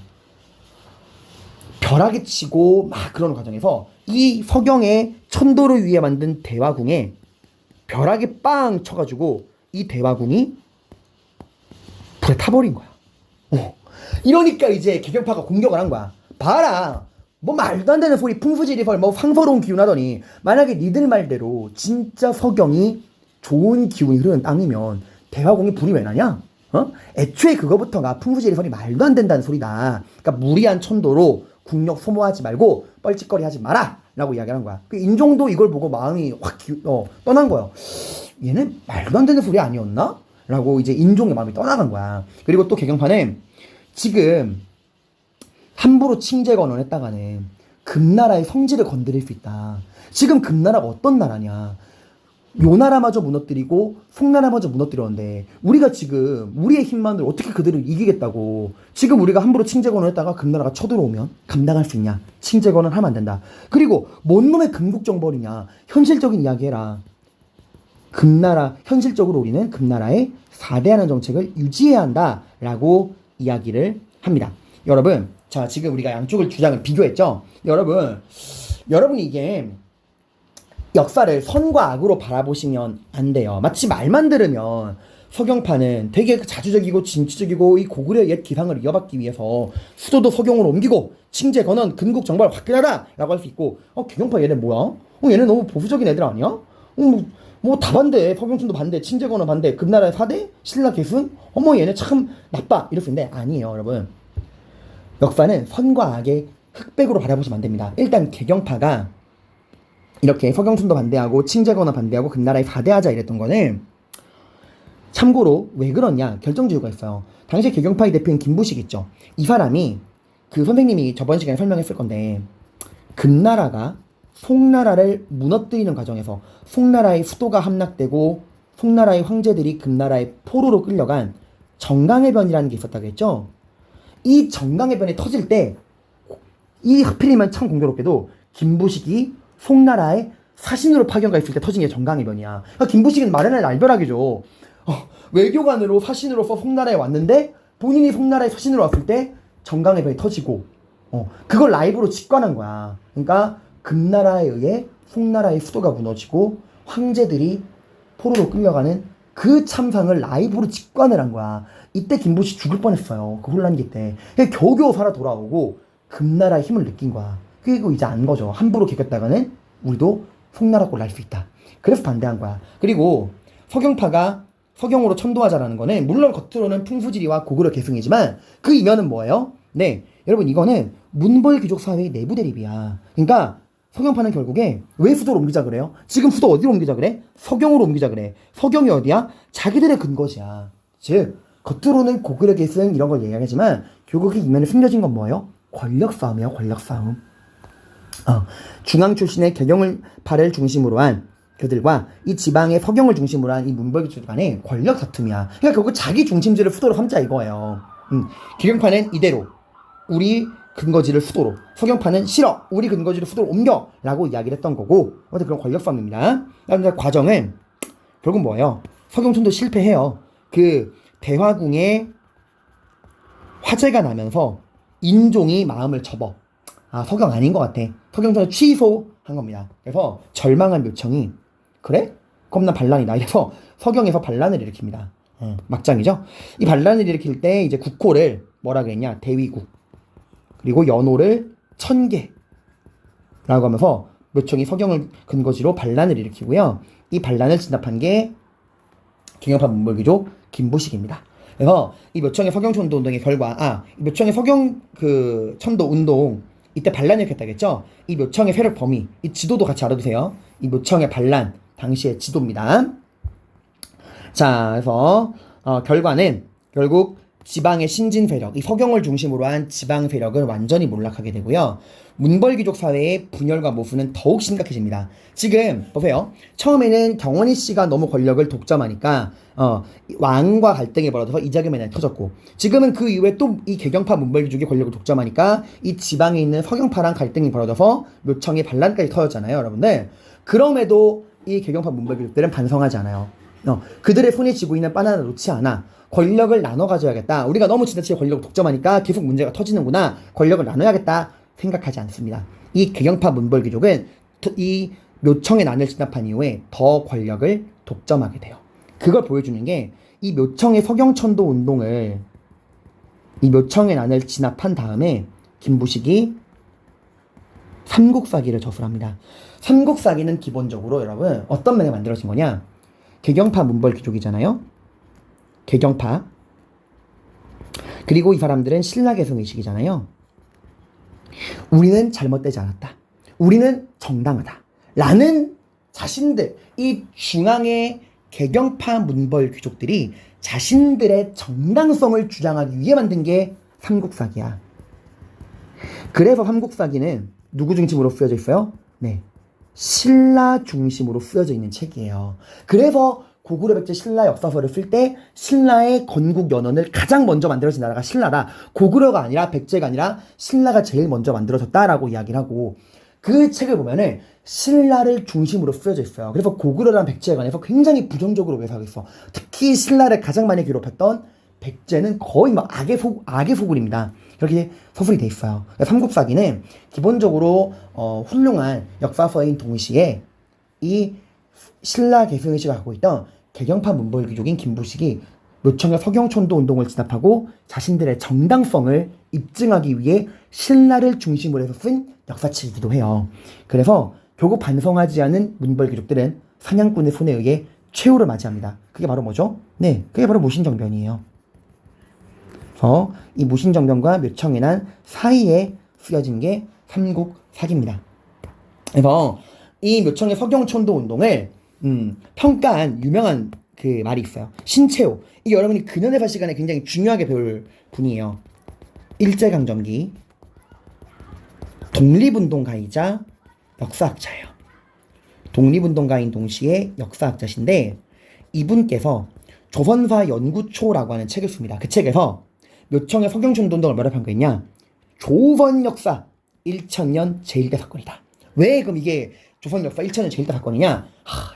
벼락이 치고 막 그러는 과정에서 이 서경의 천도를 위해 만든 대화궁에 벼락이 빵 쳐가지고 이 대화궁이 불에 타버린 거야. 이러니까 이제 개경파가 공격을 한 거야. 봐라, 뭐 말도 안 되는 소리 풍수지리설 뭐 상서로운 기운 하더니 만약에 니들 말대로 진짜 서경이 좋은 기운이 흐르는 땅이면 대화궁이 불이 왜 나냐? 애초에 그거부터가 풍수지리설이 말도 안 된다는 소리다. 그러니까 무리한 천도로 국력 소모하지 말고 뻘짓거리 하지 마라 라고 이야기하는 거야. 그 인종도 이걸 보고 마음이 확 떠난 거예요. 얘는 말도 안 되는 소리 아니었나? 라고 이제 인종의 마음이 떠나간 거야. 그리고 또 개경파는 지금 함부로 칭제건원 했다가는 금나라의 성질을 건드릴 수 있다. 지금 금나라가 어떤 나라냐? 요 나라마저 무너뜨리고 송나라마저 무너뜨렸는데 우리가 지금 우리의 힘만으로 어떻게 그들을 이기겠다고. 지금 우리가 함부로 칭제건을 했다가 금나라가 쳐들어오면 감당할 수 있냐? 칭제건을 하면 안 된다. 그리고 뭔 놈의 금국정벌이냐? 현실적인 이야기 해라. 금나라 현실적으로 우리는 금나라의 4대하는 정책을 유지해야 한다라고 이야기를 합니다. 여러분, 자 지금 우리가 양쪽을 주장을 비교했죠? 여러분이 이게 역사를 선과 악으로 바라보시면 안 돼요. 마치 말만 들으면 서경파는 되게 자주적이고 진취적이고 이 고구려의 옛 기상을 이어받기 위해서 수도도 서경으로 옮기고 칭제 건원 근국 정벌 화끈하다 라고 할 수 있고 개경파 얘네 뭐야? 얘네 너무 보수적인 애들 아니야? 뭐 다 반대. 서경춘도 반대. 친재건은 반대. 금나라의 4대? 신라 계승? 어머 얘네 참 나빠. 이럴 수 있는데 아니에요 여러분. 역사는 선과 악의 흑백으로 바라보시면 안 됩니다. 일단 개경파가 이렇게 서경춘도 반대하고 친재건은 반대하고 금나라의 4대 하자 이랬던 거는 참고로 왜 그러냐 결정적 이유가 있어요. 당시 개경파의 대표인 김부식 있죠. 이 사람이 그 선생님이 저번 시간에 설명했을 건데 금나라가 송나라를 무너뜨리는 과정에서 송나라의 수도가 함락되고 송나라의 황제들이 금나라의 포로로 끌려간 정강해변이라는 게 있었다고 했죠. 이 정강해변이 터질 때 이 하필이면 참 공교롭게도 김부식이 송나라의 사신으로 파견가 있을 때 터진 게 정강해변이야. 그러니까 김부식은 말하는 날벼락이죠. 외교관으로 사신으로서 송나라에 왔는데 본인이 송나라의 사신으로 왔을 때 정강해변이 터지고 그걸 라이브로 직관한 거야. 그러니까 금나라에 의해 송나라의 수도가 무너지고 황제들이 포로로 끌려가는 그 참상을 라이브로 직관을 한 거야. 이때 김부식 죽을 뻔했어요. 그 혼란기 때. 겨우겨우 살아 돌아오고 금나라의 힘을 느낀 거야. 그리고 이제 안 거죠. 함부로 개겼다가는 우리도 송나라 꼴 날 수 있다. 그래서 반대한 거야. 그리고 서경파가 서경으로 천도하자라는 거는 물론 겉으로는 풍수지리와 고구려 계승이지만 그 이면은 뭐예요? 네, 여러분 이거는 문벌 귀족 사회의 내부 대립이야. 그러니까 서경파는 결국에 왜 수도를 옮기자 그래요? 지금 수도 어디로 옮기자 그래? 서경으로 옮기자 그래. 서경이 어디야? 자기들의 근거지야. 즉 겉으로는 고구려 계승 이런 걸 얘기하지만 결국 그 이면에 숨겨진 건 뭐예요? 권력 싸움이에요. 권력 싸움. 중앙 출신의 개경파를 중심으로 한 그들과 이 지방의 서경을 중심으로 한 이 문벌귀족 간의 권력 다툼이야. 그러니까 결국 자기 중심지를 수도로 삼자 이거예요. 개경파는 이대로 우리 근거지를 수도로, 서경파는 싫어 우리 근거지를 수도로 옮겨 라고 이야기를 했던 거고 어쨌든 그런 권력 싸움입니다. 그런데 과정은 결국 뭐예요? 서경춘도 실패해요. 그 대화궁에 화재가 나면서 인종이 마음을 접어. 서경 아닌 것 같아. 서경전을 취소한 겁니다. 그래서 절망한 묘청이 그래? 그럼 나 반란이다. 이래서 서경에서 반란을 일으킵니다. 막장이죠. 이 반란을 일으킬 때 이제 국호를 뭐라 그랬냐? 대위국. 그리고 연호를 천계라고 하면서 묘청이 서경을 근거지로 반란을 일으키고요. 이 반란을 진압한 게 개경파 문벌귀족 김부식입니다. 그래서 이 묘청의 서경천도 운동의 결과, 이 묘청의 서경 그 천도 운동 이때 반란을 일으켰다겠죠? 이 묘청의 세력 범위, 이 지도도 같이 알아두세요. 이 묘청의 반란 당시의 지도입니다. 자, 그래서 결과는 결국 지방의 신진 세력, 이 서경을 중심으로 한 지방 세력을 완전히 몰락하게 되고요. 문벌귀족 사회의 분열과 모순은 더욱 심각해집니다. 지금 보세요. 처음에는 경원희 씨가 너무 권력을 독점하니까 왕과 갈등이 벌어져서 이자겸의 터졌고, 지금은 그 이후에 또 이 개경파 문벌귀족이 권력을 독점하니까 이 지방에 있는 서경파랑 갈등이 벌어져서 묘청의 반란까지 터졌잖아요, 여러분들. 그럼에도 이 개경파 문벌귀족들은 반성하지 않아요. 그들의 손에 쥐고 있는 바나나 놓지 않아. 권력을 나눠 가져야겠다. 우리가 너무 지나치게 권력을 독점하니까 계속 문제가 터지는구나. 권력을 나눠야겠다 생각하지 않습니다. 이 개경파 문벌귀족은 이 묘청의 난을 진압한 이후에 더 권력을 독점하게 돼요. 그걸 보여주는 게 이 묘청의 서경천도 운동을, 이 묘청의 난을 진압한 다음에 김부식이 삼국사기를 저술합니다. 삼국사기는 기본적으로 여러분 어떤 면에 만들어진 거냐? 개경파 문벌귀족이잖아요. 개경파. 그리고 이 사람들은 신라계승의식이잖아요. 우리는 잘못되지 않았다. 우리는 정당하다. 라는 자신들, 이 중앙의 개경파 문벌귀족들이 자신들의 정당성을 주장하기 위해 만든 게 삼국사기야. 그래서 삼국사기는 누구 중심으로 쓰여져 있어요? 네, 신라 중심으로 쓰여져 있는 책이에요. 그래서 고구려 백제 신라 역사서를 쓸 때 신라의 건국 연원을 가장 먼저 만들어진 나라가 신라다. 고구려가 아니라 백제가 아니라 신라가 제일 먼저 만들어졌다라고 이야기를 하고, 그 책을 보면은 신라를 중심으로 쓰여져 있어요. 그래서 고구려랑 백제에 관해서 굉장히 부정적으로 묘사하고 있어. 특히 신라를 가장 많이 괴롭혔던 백제는 거의 막 악의 소굴입니다. 이렇게 서술이 돼 있어요. 삼국사기는 기본적으로 훌륭한 역사서인 동시에 이 신라 계승의식을 갖고 있던 개경파 문벌귀족인 김부식이 묘청의 서경천도 운동을 진압하고 자신들의 정당성을 입증하기 위해 신라를 중심으로 해서 쓴 역사책이기도 해요. 그래서 결국 반성하지 않은 문벌귀족들은 사냥꾼의 손에 의해 최후를 맞이합니다. 그게 바로 뭐죠? 네, 그게 바로 무신정변이에요. 그래서 이 무신정변과 묘청의 난 사이에 쓰여진 게 삼국사기입니다. 그래서 이 묘청의 서경천도 운동을 평가한 유명한 그 말이 있어요. 신채호. 이게 여러분이 근현대사 시간에 굉장히 중요하게 배울 분이에요. 일제강점기 독립운동가이자 역사학자예요. 독립운동가인 동시에 역사학자신데 이분께서 조선사 연구초라고 하는 책을 씁니다. 그 책에서 묘청의 서경천도 운동을 뭐라 평가했냐? 조선 역사 1000년 제1대 사건이다. 왜 그럼 이게 조선 역사 1000년 제1대 사건이냐?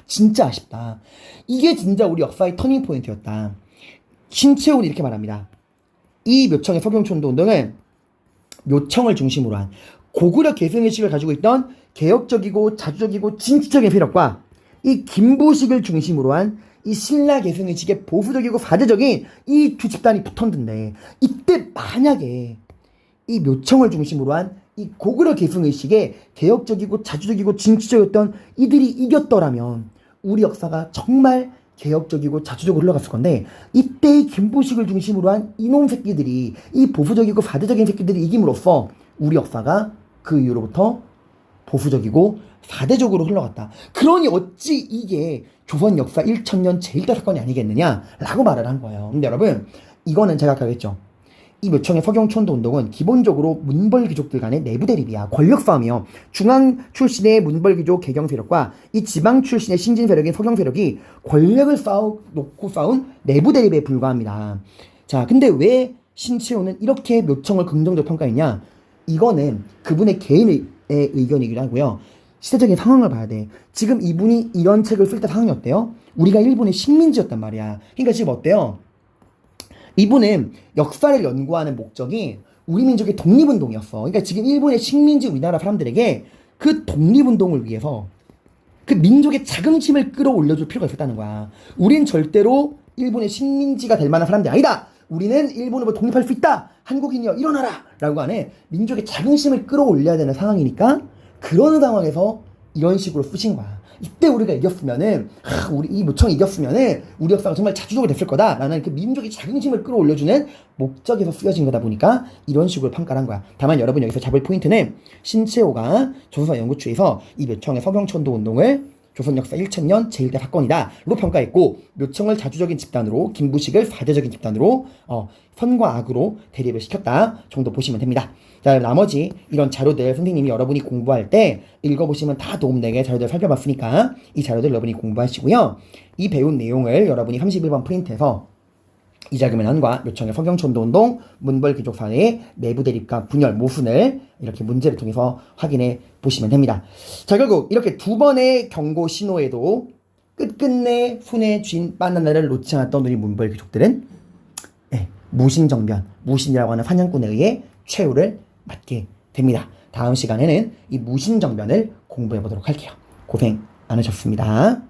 진짜 아쉽다. 이게 진짜 우리 역사의 터닝 포인트였다. 신채호는 이렇게 말합니다. 이 묘청의 서경천도 운동은 묘청을 중심으로 한 고구려 계승의식을 가지고 있던 개혁적이고 자주적이고 진취적인 세력과 이 김부식을 중심으로 한 이 신라 계승의식의 보수적이고 사대적인 이 두 집단이 붙었는데 이때 만약에 이 묘청을 중심으로 한 이 고구려 계승의식의 개혁적이고 자주적이고 진취적이었던 이들이 이겼더라면 우리 역사가 정말 개혁적이고 자주적으로 흘러갔을 건데 이때의 김부식을 중심으로 한 이놈 새끼들이 이 보수적이고 사대적인 새끼들이 이김으로써 우리 역사가 그 이후로부터 보수적이고 사대적으로 흘러갔다. 그러니 어찌 이게 조선 역사 1000년 제1대 사건이 아니겠느냐라고 말을 한 거예요. 근데 여러분 이거는 제가 아까 했죠. 이 묘청의 서경천도 운동은 기본적으로 문벌 귀족들 간의 내부 대립이야. 권력 싸움이요. 중앙 출신의 문벌 귀족 개경 세력과 이 지방 출신의 신진 세력인 서경 세력이 권력을 놓고 싸운 내부 대립에 불과합니다. 자, 근데 왜 신채호는 이렇게 묘청을 긍정적으로 평가했냐? 이거는 그분의 개인의 의견이기도 하고요. 시대적인 상황을 봐야 돼. 지금 이분이 이런 책을 쓸 때 상황이 어때요? 우리가 일본의 식민지였단 말이야. 그러니까 지금 어때요? 이분은 역사를 연구하는 목적이 우리 민족의 독립운동이었어. 그러니까 지금 일본의 식민지 우리나라 사람들에게 그 독립운동을 위해서 그 민족의 자긍심을 끌어올려줄 필요가 있었다는 거야. 우린 절대로 일본의 식민지가 될 만한 사람들이 아니다. 우리는 일본으로부터 독립할 수 있다. 한국인이여 일어나라. 라고 하는 민족의 자긍심을 끌어올려야 되는 상황이니까 그런 상황에서 이런 식으로 쓰신 거야. 이때 우리가 이겼으면은 우리 이 묘청이 이겼으면은 우리 역사가 정말 자주적으로 됐을 거다라는 그 민족의 자긍심을 끌어올려주는 목적에서 쓰여진 거다 보니까 이런 식으로 평가를 한 거야. 다만 여러분 여기서 잡을 포인트는 신채호가 조선사 연구초에서 이 묘청의 서경천도 운동을 조선 역사 1000년 제1대 사건이다로 평가했고 묘청을 자주적인 집단으로 김부식을 사대적인 집단으로 선과 악으로 대립을 시켰다 정도 보시면 됩니다. 자, 나머지 이런 자료들 선생님이 여러분이 공부할 때 읽어보시면 다 도움되게 자료들 살펴봤으니까 이 자료들 여러분이 공부하시고요. 이 배운 내용을 여러분이 31번 프린트해서 이자금의 난과 묘청의 서경천도 운동, 문벌 귀족 사회의 내부 대립과 분열, 모순을 이렇게 문제를 통해서 확인해 보시면 됩니다. 자, 결국 이렇게 두 번의 경고 신호에도 끝끝내 손에 쥔 바나나를 놓지 않았던 우리 문벌 귀족들은 무신정변, 무신이라고 하는 사냥꾼에 의해 최후를 맞게 됩니다. 다음 시간에는 이 무신정변을 공부해 보도록 할게요. 고생 많으셨습니다.